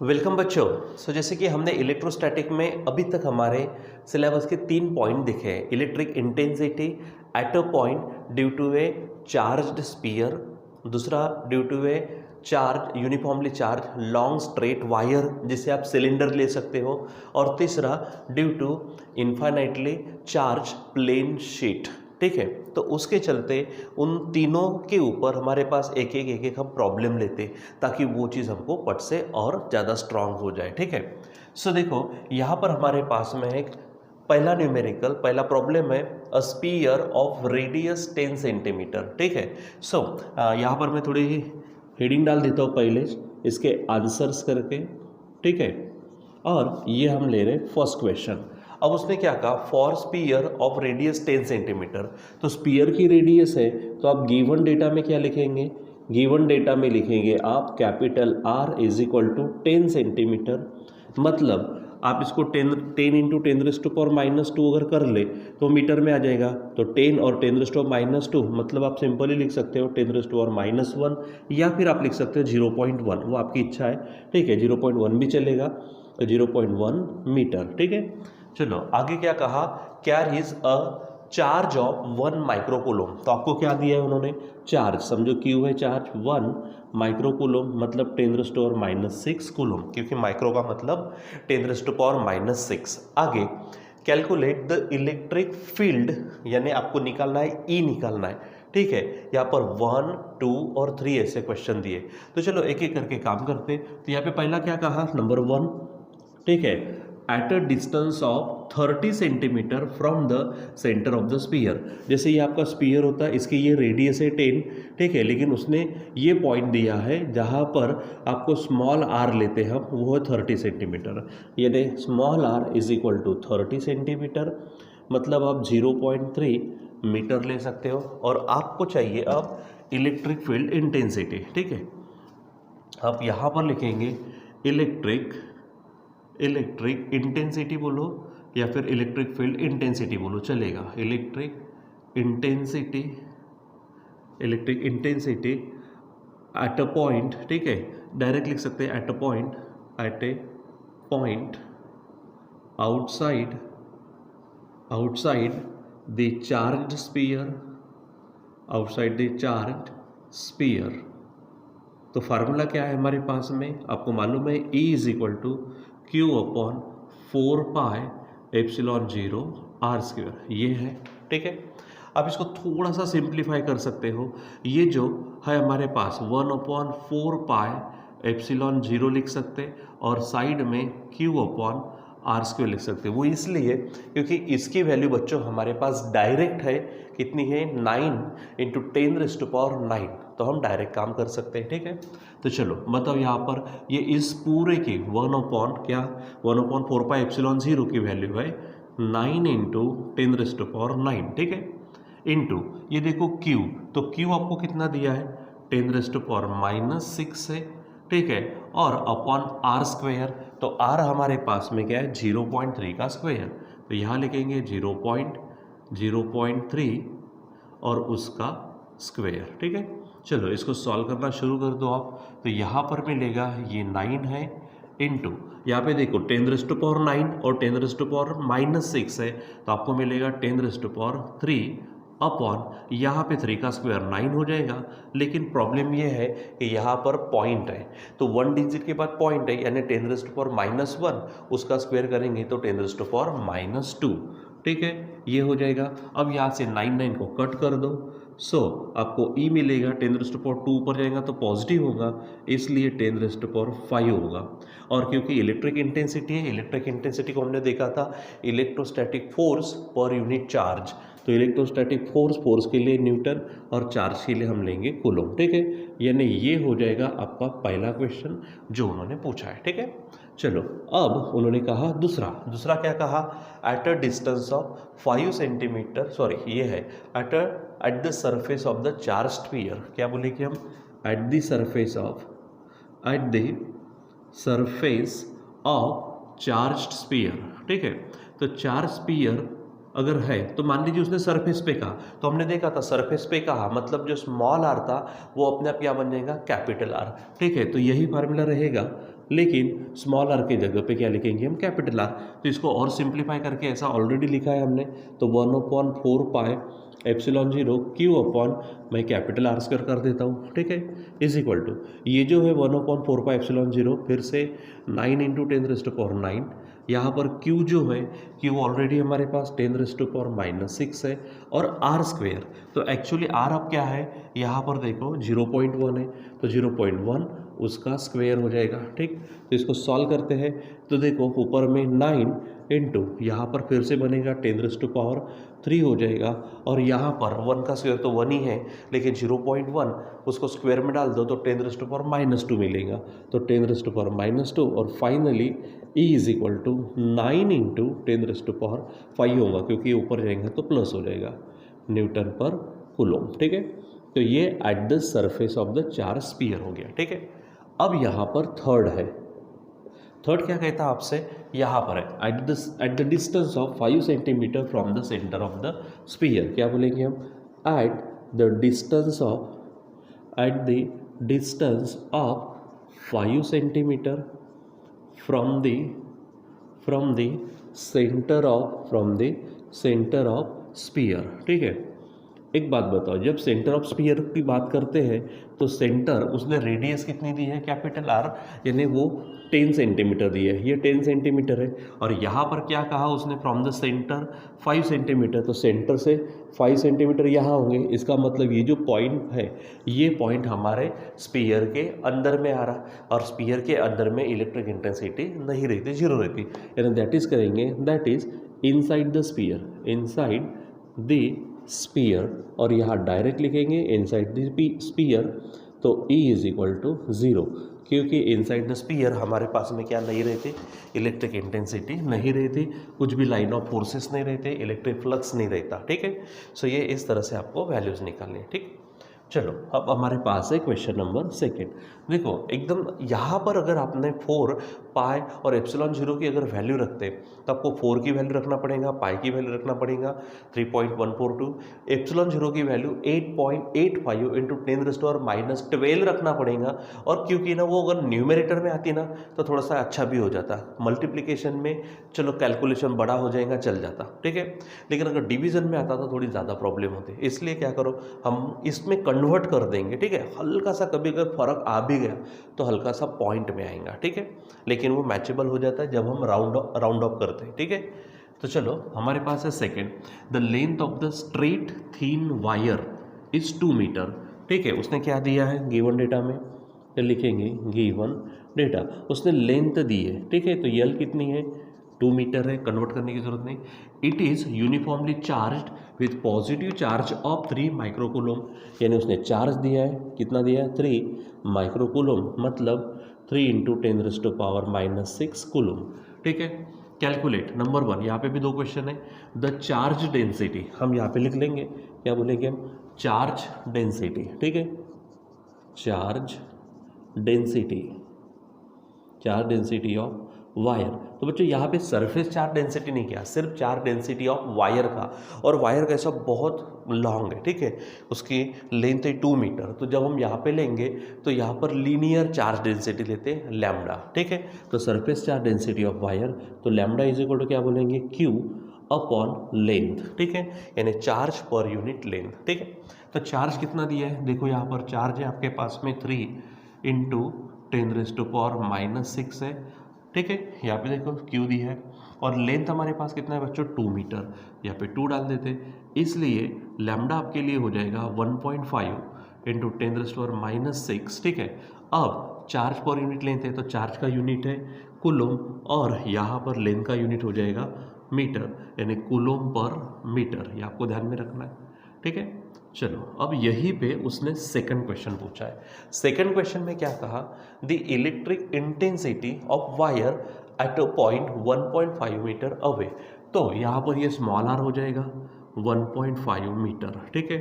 Welcome बच्चों। जैसे कि हमने इलेक्ट्रोस्टैटिक में अभी तक हमारे सिलेबस के 3 पॉइंट देखे हैं। Electric intensity at a point due to a charged sphere, दूसरा due to a charge uniformly charge long straight wire जिसे आप सिलेंडर ले सकते हो, और तीसरा due to infinitely charge plane sheet. ठीक है, तो उसके चलते उन तीनों के ऊपर हमारे पास एक एक हम प्रॉब्लम लेते ताकि वो चीज़ हमको पट से और ज़्यादा स्ट्रांग हो जाए। ठीक है, देखो यहाँ पर हमारे पास में एक पहला न्यूमेरिकल पहला प्रॉब्लम है, अ स्पीयर ऑफ रेडियस 10 सेंटीमीटर। ठीक है, यहाँ पर मैं थोड़ी हेडिंग डाल देता हूँ पहले इसके आंसर्स करके। ठीक है, और ये हम ले रहे फर्स्ट क्वेश्चन। अब उसने क्या कहा, for sphere of radius 10 centimetre. तो स्पीयर की रेडियस है, तो आप गिवन डेटा में क्या लिखेंगे, गिवन डेटा में लिखेंगे आप capital R is equal to 10 centimetre. मतलब आप इसको 10 इंटू 10⁻⁻² अगर कर ले तो मीटर में आ जाएगा। तो 10 और 10⁻², मतलब आप सिंपली लिख सकते हो 10⁻⁻1, या फिर आप लिख सकते हो 0.1, वो आपकी इच्छा है। ठीक है, 0.1 भी चलेगा, 0.1 मीटर। ठीक है, चलो आगे क्या कहा, carries a charge of 1 microcoulomb. तो आपको क्या दिया है उन्होंने, चार्ज, समझो क्यू है चार्ज 1 माइक्रोकूलम, मतलब 10⁻⁻6 कूलम, क्योंकि माइक्रो का मतलब 10⁻⁻6। आगे कैलकुलेट द इलेक्ट्रिक फील्ड, यानी आपको निकालना है ई निकालना है। ठीक है, यहाँ पर 1, 2 और 3 ऐसे क्वेश्चन दिए। तो चलो एक एक करके काम करते। तो यहाँ पे पहला क्या कहा, नंबर 1, ठीक है, at a distance of 30 centimetre from the centre of the sphere. जैसे ये आपका स्पीयर होता है, इसकी ये रेडियस है 10, ठीक है, लेकिन उसने ये पॉइंट दिया है जहाँ पर आपको स्मॉल r लेते हैं हम, वो है 30 सेंटीमीटर। यानी small r is equal to 30 centimetre, मतलब आप 0.3 मीटर ले सकते हो। और आपको चाहिए अब इलेक्ट्रिक फील्ड इंटेंसिटी। ठीक है, आप यहाँ पर लिखेंगे इलेक्ट्रिक इंटेंसिटी बोलो, या फिर इलेक्ट्रिक फील्ड इंटेंसिटी बोलो, चलेगा। Electric intensity at a point, ठीक है, डायरेक्ट लिख सकते हैं at a point outside the charge sphere. तो फार्मूला क्या है हमारे पास में, आपको मालूम है, E is equal to Q/4πε0 r², ये है। ठीक है, आप इसको थोड़ा सा सिंप्लीफाई कर सकते हो। ये जो है हमारे पास 1/4πε0 लिख सकते, और साइड में Q/r² लिख सकते। वो इसलिए क्योंकि इसकी वैल्यू बच्चों हमारे पास डायरेक्ट है, कितनी है, 9 × 10⁹ तो हम डायरेक्ट काम कर सकते हैं। ठीक है, तो चलो मतलब यहाँ पर ये इस पूरे की 1/4πε0 की वैल्यू है 9 × 10⁹ ठीक है, इंटू ये देखो Q, तो Q आपको कितना दिया है, 10⁻⁻6 है। ठीक है, और अपॉन r², तो r हमारे पास में क्या है, 0.3 का स्क्वायर, तो यहाँ लिखेंगे 0.3 और उसका स्क्वायर। ठीक है, चलो इसको सॉल्व करना शुरू कर दो आप। तो यहाँ पर मिलेगा ये 9 है, इंटू यहाँ पे देखो 10⁻9 और 10⁻⁻6 है, तो आपको मिलेगा 10⁻3 अपॉन यहाँ पे 3 का स्क्वायर 9 हो जाएगा। लेकिन प्रॉब्लम ये है कि यहाँ पर पॉइंट है, तो 1 डिजिट के बाद पॉइंट है, यानी 10⁻⁻1 उसका स्क्वायर करेंगे तो 10⁻²। ठीक है, ये हो जाएगा। अब यहाँ से 9 को कट कर दो, आपको E मिलेगा, 10⁻2 ऊपर जाएगा तो पॉजिटिव होगा, इसलिए 10⁻5 होगा। और क्योंकि इलेक्ट्रिक इंटेंसिटी है, इलेक्ट्रिक इंटेंसिटी को हमने देखा था electrostatic force per unit charge, तो इलेक्ट्रोस्टैटिक फोर्स के लिए न्यूटन और चार्ज के लिए हम लेंगे कूलम। ठीक है, यानी ये हो जाएगा आपका पहला क्वेश्चन जो उन्होंने पूछा है। ठीक है, चलो अब उन्होंने कहा दूसरा क्या कहा, eight a distance of 5 centimetre, sorry ये है at the surface of the charge sphere. क्या बोलेंगे हम, at the surface of charge sphere. ठीक है, तो चार्ज स्फीयर अगर है तो मान लीजिए उसने सरफेस पे कहा, तो हमने देखा था सरफेस पे कहा मतलब जो स्मॉल आर था वो अपने आप क्या बन जाएगा, कैपिटल आर। ठीक है, तो यही फार्मूला रहेगा, लेकिन स्मॉल आर की जगह पे क्या लिखेंगे हम, कैपिटल आर। तो इसको और सिंप्लीफाई करके ऐसा ऑलरेडी लिखा है हमने, तो 1/4 पाई एप्सिलॉन 0 क्यू अपॉन, मैं कैपिटल आर स्क्वायर कर देता हूँ। ठीक है, इज इक्वल टू ये जो है 1/4 पाई एप्सिलॉन 0 फिर से 9 × 10⁻⁹, यहाँ पर q जो है, q ऑलरेडी हमारे पास 10⁻⁻6 है, और आर स्क्वेयर, तो एक्चुअली आर अब क्या है, यहाँ पर देखो 0.1 है, तो 0.1 उसका स्क्वेयर हो जाएगा। ठीक, तो इसको सॉल्व करते हैं, तो देखो ऊपर में 9 इंटू यहाँ पर फिर से बनेगा 10⁻³ हो जाएगा, और यहाँ पर 1 का स्क्वायर तो 1 ही है, लेकिन 0.1 उसको स्क्वायर में डाल दो तो 10⁻⁻2 मिलेगा, तो 10⁻⁻2, और finally E is equal to 9 × 10⁵ होगा, क्योंकि ऊपर जाएंगे तो प्लस हो जाएगा, न्यूटन पर कूलम। ठीक है, तो ये at the surface of the charge sphere हो गया। ठीक है, अब यहाँ पर थर्ड है, थर्ड क्या कहता है आपसे, यहाँ पर है at the distance of 5 centimetre from the centre of the sphere. क्या बोलेंगे हम, at the distance of 5 centimetre from the centre of sphere. ठीक है, एक बात बताओ, जब सेंटर ऑफ स्फीयर की बात करते हैं तो सेंटर, उसने रेडियस कितनी दी है, कैपिटल आर, यानी वो 10 सेंटीमीटर दी है, ये 10 सेंटीमीटर है, और यहाँ पर क्या कहा उसने, फ्रॉम द सेंटर 5 सेंटीमीटर, तो सेंटर से 5 सेंटीमीटर यहाँ होंगे, इसका मतलब ये जो पॉइंट है, ये पॉइंट हमारे स्फीयर के अंदर में आ रहा, और स्फीयर के अंदर में इलेक्ट्रिक इंटेंसिटी नहीं रहती, जीरो रहती, यानी दैट इज करेंगे, that is inside the sphere, और यहाँ डायरेक्ट लिखेंगे इनसाइड द स्फीयर, तो E इज इक्वल टू 0, क्योंकि इनसाइड द स्फीयर हमारे पास में क्या नहीं रहती, इलेक्ट्रिक इंटेंसिटी नहीं रहती, कुछ भी लाइन ऑफ फोर्सेस नहीं रहते, इलेक्ट्रिक फ्लक्स नहीं रहता। ठीक है, सो ये इस तरह से आपको वैल्यूज निकालनी है। ठीक, चलो अब हमारे पास है क्वेश्चन नंबर सेकेंड। देखो एकदम यहाँ पर अगर आपने 4 पाई और एप्सिलॉन 0 की अगर वैल्यू रखते तो आपको 4 की वैल्यू रखना पड़ेगा, पाई की वैल्यू रखना पड़ेगा 3.142, एप्सिलॉन 0 की वैल्यू 8.85 × 10⁻12 रखना पड़ेगा, और क्योंकि ना वो अगर न्यूमरेटर में आती ना तो थोड़ा सा अच्छा भी हो जाता, मल्टीप्लिकेशन में चलो कैलकुलेशन बड़ा हो जाएगा, चल जाता। ठीक है, लेकिन अगर डिवीजन में आता तो थोड़ी ज़्यादा प्रॉब्लम होती, इसलिए क्या करो, हम इसमें कन्वर्ट कर देंगे। ठीक है, हल्का सा कभी अगर फर्क आ भी गया तो हल्का सा पॉइंट में आएगा। ठीक है, लेकिन वो मैचेबल हो जाता है जब हम राउंड ऑफ करते हैं। ठीक है, तो चलो हमारे पास है second, the length of the straight thin wire is 2 metre. ठीक है, उसने क्या दिया है गिवन डेटा में, तो लिखेंगे गिवन डेटा, उसने लेंथ दी है। ठीक है, तो यल कितनी है, 2 मीटर है, कन्वर्ट करने की जरूरत नहीं। It is uniformly charge with positive charge of 3 microcoulomb, यानी उसने चार्ज दिया है, कितना दिया है, 3 माइक्रोकूलम, मतलब 3 × 10⁻⁻6 कूलम। ठीक है, कैलकुलेट नंबर 1, यहाँ पे भी 2 क्वेश्चन है, द चार्ज डेंसिटी, हम यहाँ पे लिख लेंगे, क्या बोलेंगे हम, चार्ज डेंसिटी। ठीक है, चार्ज डेंसिटी ऑफ वायर। तो बच्चों यहाँ पे सरफेस चार्ज डेंसिटी नहीं किया, सिर्फ चार्ज डेंसिटी ऑफ वायर का, और वायर कैसा बहुत लॉन्ग है। ठीक है, उसकी लेंथ है 2 मीटर, तो जब हम यहाँ पे लेंगे तो यहाँ पर लीनियर चार्ज डेंसिटी लेते हैं लैम्डा। ठीक है, तो surface charge density of wire, तो लैम्डा इज इक्वल टू क्या बोलेंगे, Q अपॉन लेंथ। ठीक है, यानी चार्ज पर यूनिट लेंथ। ठीक है, तो चार्ज कितना दिया है, देखो यहाँ पर चार्ज है आपके पास में 3 × 10⁻⁻6 है। ठीक है, यहाँ पे देखो Q दी है, और लेंथ हमारे पास कितना है बच्चों, 2 मीटर, यहाँ पे 2 डाल देते, इसलिए लैम्डा आपके लिए हो जाएगा 1.5 × 10⁻⁻6। ठीक है, अब चार्ज पर यूनिट लेंथ है, तो चार्ज का यूनिट है कूलम, और यहाँ पर लेंथ का यूनिट हो जाएगा मीटर, यानी कूलम पर मीटर, ये आपको ध्यान में रखना है। ठीक है, चलो अब यहीं पे उसने सेकंड क्वेश्चन पूछा है। सेकंड क्वेश्चन में क्या कहा, the electric intensity of wire at a point 1.5 metre away, तो यहाँ पर ये स्मॉल आर हो जाएगा 1.5 मीटर। ठीक है,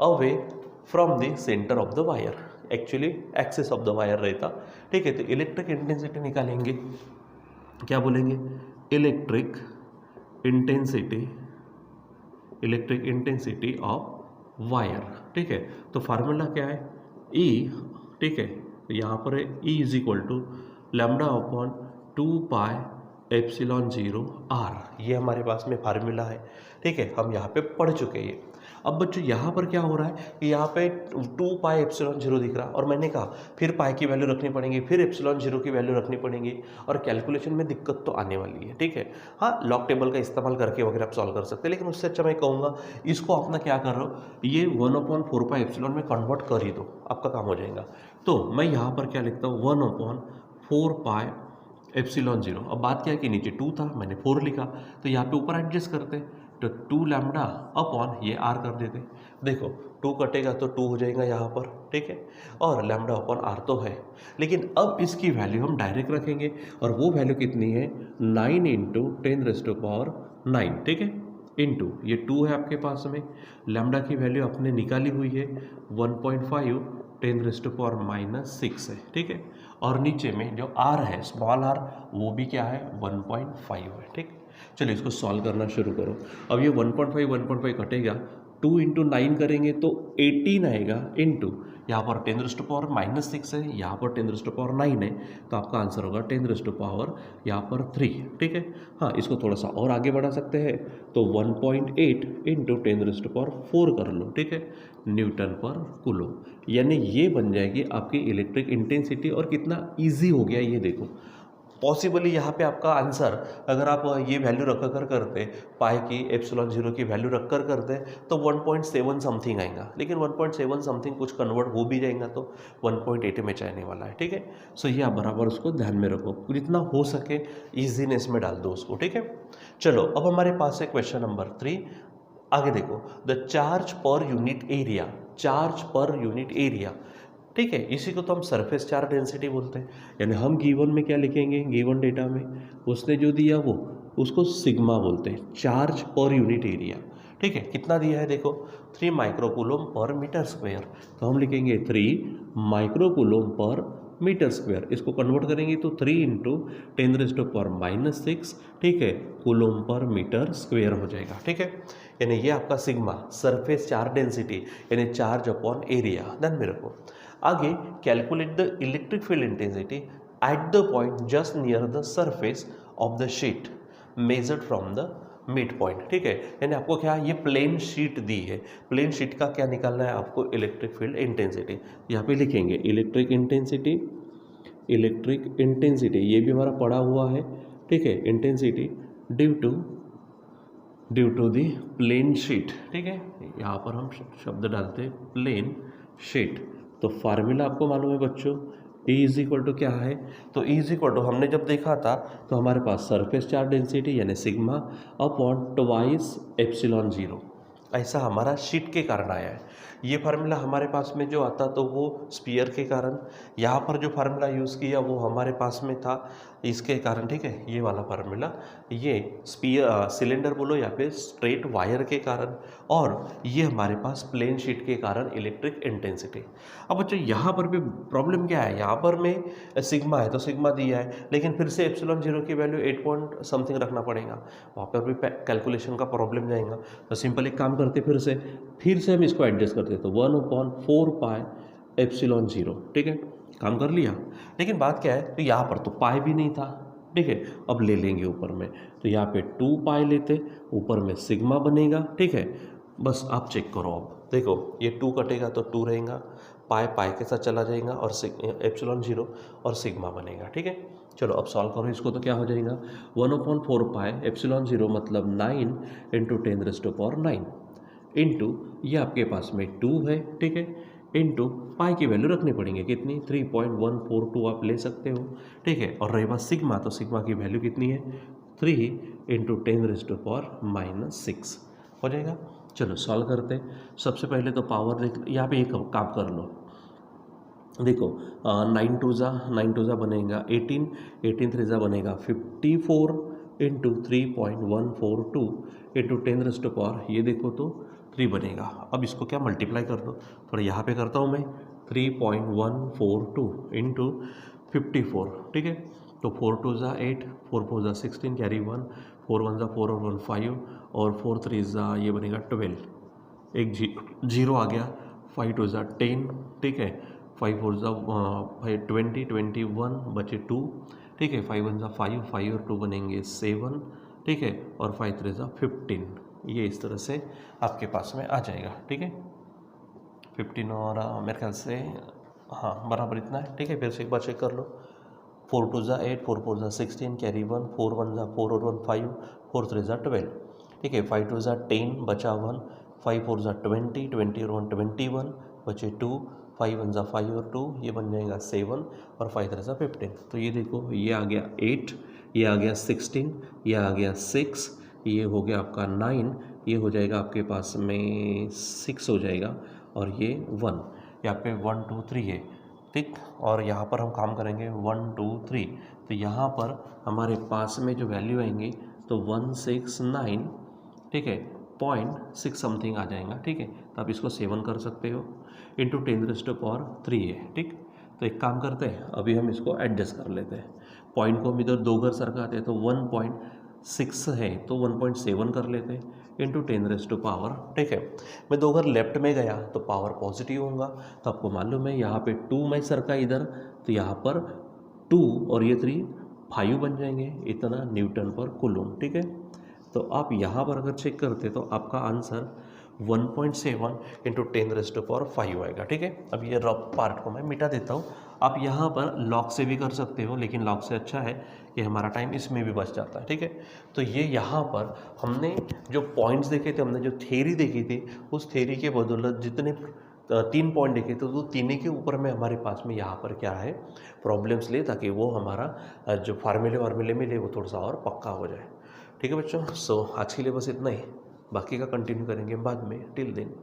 away from the centre of the wire, actually axis of the wire रहता। ठीक है, तो इलेक्ट्रिक इंटेंसिटी निकालेंगे, क्या बोलेंगे, electric intensity electric intensity of wire, ठीक है। तो फार्मूला क्या है, ई, ठीक है, तो यहाँ पर है E is equal to lambda upon 2πε0 r, ये हमारे पास में फार्मूला है, ठीक है, हम यहाँ पे पढ़ चुके हैं ये। अब बच्चों यहाँ पर क्या हो रहा है कि यहाँ पे 2πε0 दिख रहा है, और मैंने कहा फिर पाई की वैल्यू रखनी पड़ेगी, फिर ε0 की वैल्यू रखनी पड़ेगी, और कैलकुलेशन में दिक्कत तो आने वाली है, ठीक है। हाँ, लॉग टेबल का इस्तेमाल करके वगैरह आप सॉल्व कर सकते हैं, लेकिन उससे अच्छा मैं कहूँगा इसको अपना क्या कर रहा हो, ये 1/4πε में कन्वर्ट कर ही दो, आपका काम हो जाएगा। तो मैं यहाँ पर क्या लिखता हूँ, 1/4πε0। अब बात क्या है कि नीचे 2 था, मैंने 4 लिखा, तो यहाँ पे ऊपर एडजस्ट करते, तो 2 लैम्डा अपॉन ये r कर देते। देखो 2 कटेगा तो 2 हो जाएगा यहाँ पर, ठीक है, और लैम्डा अपॉन r तो है, लेकिन अब इसकी वैल्यू हम डायरेक्ट रखेंगे, और वो वैल्यू कितनी है, 9 × 10⁹, ठीक है, इंटू ये 2 है आपके पास में, लैम्डा की वैल्यू आपने निकाली हुई है 1.5 10⁻⁻6 है, ठीक है, और नीचे में जो r है स्मॉल r वो भी क्या है 1.5 है, ठीक। चलिए इसको सॉल्व करना शुरू करो। अब ये 1.5 कटेगा, 2 × 9 करेंगे तो 18 आएगा, इंटू यहाँ पर 10⁻⁻6 है, यहाँ पर 10⁻9 है, तो आपका आंसर होगा 10⁻, यहाँ पर 3, ठीक है। हाँ, इसको थोड़ा सा और आगे बढ़ा सकते हैं, तो 1.8 × 10⁻4 कर लो, ठीक है, न्यूटन पर कूलम, यानी ये बन जाएगी आपकी इलेक्ट्रिक इंटेंसिटी। और कितना ईजी हो गया ये देखो, पॉसिबली यहाँ पे आपका आंसर अगर आप ये वैल्यू रख कर करते, पाई की ε0 की वैल्यू रख कर करते, तो 1.7 समथिंग आएगा, लेकिन 1.7 समथिंग कुछ कन्वर्ट हो भी जाएगा तो 1.8 में जाने वाला है, ठीक है। सो ये आप बराबर उसको ध्यान में रखो, जितना हो सके ईजीनेस में डाल दो उसको, ठीक है। चलो अब हमारे पास है क्वेश्चन नंबर 3, आगे देखो, the charge per unit area, charge per unit area, ठीक है, इसी को तो हम सरफेस चार्ज डेंसिटी बोलते हैं। यानी हम गिवन में क्या लिखेंगे, गिवन डेटा में उसने जो दिया वो उसको सिग्मा बोलते हैं, चार्ज पर यूनिट एरिया, ठीक है। कितना दिया है देखो, 3 माइक्रोकूलम पर मीटर स्क्वायर, तो हम लिखेंगे 3 माइक्रोकूलम पर मीटर स्क्वायर, इसको कन्वर्ट करेंगे तो 3 × 10⁻⁻6, ठीक है, कूलम पर मीटर स्क्वायर हो जाएगा, ठीक है। यानी ये आपका सिग्मा सरफेस चार्ज डेंसिटी यानी चार्ज अपॉन एरिया, ध्यान में रखो। आगे calculate the electric field intensity at the point just near the surface of the sheet measured from the mid point, ठीक है। यानी आपको क्या, ये प्लेन शीट दी है, प्लेन शीट का क्या निकालना है आपको, इलेक्ट्रिक फील्ड इंटेंसिटी। यहाँ पे लिखेंगे इलेक्ट्रिक इंटेंसिटी, इलेक्ट्रिक इंटेंसिटी ये भी हमारा पड़ा हुआ है, ठीक है, intensity due to the plane sheet, ठीक है। यहाँ पर हम शब्द डालते हैं प्लेन शीट। तो फार्मूला आपको मालूम है बच्चों, E इज इक्वल टू क्या है, तो E इज इक्वल टू हमने जब देखा था तो हमारे पास सरफेस चार्ज डेंसिटी यानी सिग्मा अपॉन 2 ε0, ऐसा हमारा शीट के कारण आया है। ये फार्मूला हमारे पास में जो आता तो वो स्पीयर के कारण, यहाँ पर जो फार्मूला यूज़ किया वो हमारे पास में था इसके कारण, ठीक है। ये वाला फार्मूला ये स्पीयर सिलेंडर बोलो या फिर स्ट्रेट वायर के कारण, और ये हमारे पास प्लेन शीट के कारण इलेक्ट्रिक इंटेंसिटी। अब बच्चों यहाँ पर भी प्रॉब्लम क्या है, यहाँ पर में सिग्मा है तो सिग्मा दिया है, लेकिन फिर से ε0 की वैल्यू 8 पॉइंट समथिंग रखना पड़ेगा, वहाँ पर भी कैलकुलेशन का प्रॉब्लम जाएगा। तो सिंपल एक काम करते, फिर से हम इसको एडजस्ट करते, तो 1/4πε0, ठीक है, काम कर लिया। लेकिन बात क्या है, तो यहाँ पर तो पाई भी नहीं था, ठीक है, अब ले लेंगे ऊपर में, तो यहाँ पे 2π लेते, ऊपर में सिग्मा बनेगा, ठीक है। बस आप चेक करो, अब देखो ये 2 कटेगा तो 2 रहेगा, पाई के साथ चला जाएगा, और ε0 और सिग्मा बनेगा, ठीक है। चलो अब सॉल्व करो इसको, तो क्या हो जाएगा 1/4πε0 मतलब 9 × 10⁻9 इंटू ये आपके पास में 2 है, ठीक है, इंटू पाई की वैल्यू रखनी पड़ेंगे कितनी, 3.142 आप ले सकते हो, ठीक है। और रही बात सिग्मा, तो सिग्मा की वैल्यू कितनी है, 3 × 10⁻6 हो जाएगा। चलो सॉल्व करते हैं। सबसे पहले तो पावर देख, यहाँ पे एक काम कर लो, देखो 9 2 ज़ा बनेगा 18, 18 3 ज़ा बनेगा 54 इंटू 3.142 इंटू 10⁻, ये देखो तो 3 बनेगा। अब इसको क्या मल्टीप्लाई कर दो, थोड़ा यहाँ पे करता हूँ मैं, 3.142 इंटू 54, ठीक है। तो 4 2 ज़ा 8, 4 4 ज़ा 16, कैरी 1, 4 1 4 और 1 5 और 4 3 ये बनेगा 12, एक जीरो आ गया, 5 2 10, ठीक है, 5 4 20 21 बचे 2, ठीक है, 5 1 5, 5 और 2 बनेंगे 7, ठीक है, और 5 3 15। ये इस तरह से आपके पास में आ जाएगा, ठीक है, 15 और मेरे ख्याल से हाँ बराबर इतना है, ठीक है। फिर से एक बार चेक कर लो, 4 2 8, 4 4 16, कैरी 1, 4 1 4 और 1 5, 4 3 12, ठीक है, 5 2 10 बचा 1, 5 4 20, 20 और 1 21 बचे 2, 5 1 5 और 2 ये बन जाएगा 7 और 5 3 15। तो ये देखो, ये आ गया 8, ये आ गया 16, ये आ गया 6, ये हो गया आपका 9, ये हो जाएगा आपके पास में 6 हो जाएगा, और ये 1, यहाँ पे 1 2 3 है, ठीक। और यहाँ पर हम काम करेंगे 1 2 3, तो यहाँ पर हमारे पास में जो वैल्यू आएंगी तो 169, ठीक है, 0.6 समथिंग आ जाएगा, ठीक है। तो आप इसको 7 कर सकते हो, इंटू 10⁻³ है, ठीक। तो एक काम करते हैं, अभी हम इसको एडजस्ट कर लेते हैं, पॉइंट को हम इधर 2 घर सरकाते हैं, तो 1.6 है तो 1.7 कर लेते हैं, इंटू 10⁻, ठीक है। मैं 2 घर लेफ्ट में गया तो पावर पॉजिटिव होगा, तो आपको मालूम है यहाँ पे 2 में सरका इधर, तो यहाँ पर 2 और ये 3 5 बन जाएंगे, इतना न्यूटन पर कूलम, ठीक है। तो आप यहाँ पर अगर चेक करते तो आपका आंसर 1.7 इंटू 10⁻5 आएगा, ठीक है। अब ये रफ पार्ट को मैं मिटा देता हूँ, आप यहाँ पर लॉग से भी कर सकते हो, लेकिन लॉग से अच्छा है कि हमारा टाइम इसमें भी बच जाता है, ठीक है। तो ये यहाँ पर हमने जो पॉइंट्स देखे थे, हमने जो थ्योरी देखी थी, उस थ्योरी के बदौलत जितने 3 पॉइंट देखे थे, तो तीनों के ऊपर में हमारे पास में यहाँ पर क्या है प्रॉब्लम्स ले, ताकि वो हमारा जो फार्मूले मिले वो थोड़ा सा और पक्का हो जाए, ठीक है बच्चों। सो आज के लिए बस इतना ही, बाकी का कंटिन्यू करेंगे बाद में। Till then